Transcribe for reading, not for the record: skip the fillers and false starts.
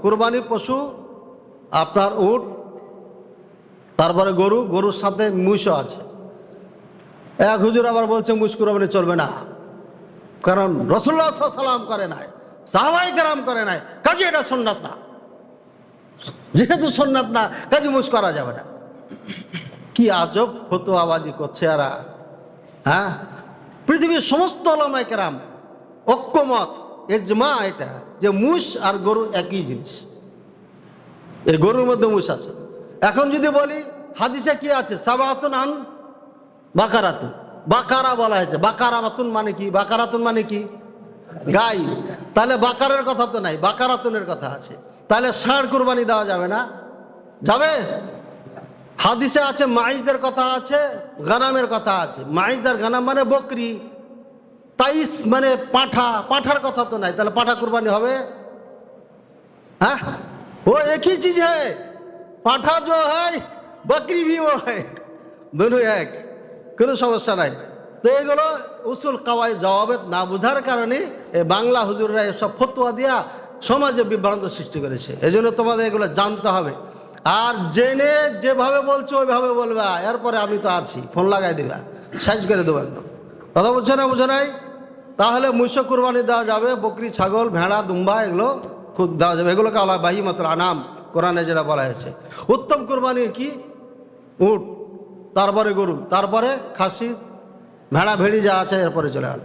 কুরবানি পশু আপনার উট, তারপরে গরু, গরুর সাথে মুষও আছে। এক হুজুর আবার বলছে মুষ কুরবানি চলবে না, কারণ রাসূলুল্লাহ সাল্লাল্লাহু আলাইহি ওয়াসাল্লাম করে নাই, সাহাবায়ে কেরাম করে নাই, কাজে এটা সুন্নাত না। যেহেতু সুন্নাত না, কাজে মুষ করা যাবে না। কি আজব ফতোয়াবাজি করছে এরা। হ্যাঁ, পৃথিবীর সমস্ত উলামায়ে কেরাম ঐক্যমত, ইজমা এটা, যে মুষ আর গরু একই জিনিস। এই গরুর মধ্যে মুষ আছে। এখন যদি বলি হাদিসে কি আছে, সাবাতুন আন বাকারাতুন, বাকারা বলা হয়েছে, বাকারাতুন মানে কি, বাকারাতুন মানে কি গাই, তাহলে বাকারের কথা তো নাই, বাকারাতুনের কথা আছে। তাহলে ষাঁড় কুরবানি দেওয়া যাবে না? যাবে? হাদিসে আছে মাইজের কথা আছে, গানামের কথা আছে। মাইজ আর গানাম মানে বকরি, তাইস মানে পাঠা, পাঠার কথা তো নাই, তাহলে পাঠা কুরবানি হবে? हाँ वो एक ही चीज है, पाठा जो है बकरी भी वो है, दोनों एक, কোনো সমস্যা নাই। তো এগুলো উসুল কাওয়াই জবাবে না বোঝার কারণে বাংলা হুজুররা এসব ফতোয়া দিয়া সমাজে বিভ্রান্ত সৃষ্টি করেছে। এই জন্য তোমাদের এগুলো জানতে হবে, আর জেনে যেভাবে বলছো ওইভাবে বলবা, এরপরে আমি তো আছি, ফোন লাগাই দিবা, সাইজ করে দেবো একদম। কথা বলছো না, বুঝো নাই? তাহলে মুষ কুরবানি দেওয়া যাবে, বকরি, ছাগল, ভেড়া, দুম্বা এগুলো খুব দেওয়া যাবে। এগুলোকে আল্লাহ বাহিমাতুল আনাম কোরআনে যেটা বলা হয়েছে। উত্তম কুরবানি কি? উট, তারপরে গরু, তারপরে খাসি, ভেড়া, ভেড়ি যা আছে এরপরে চলে আসবে।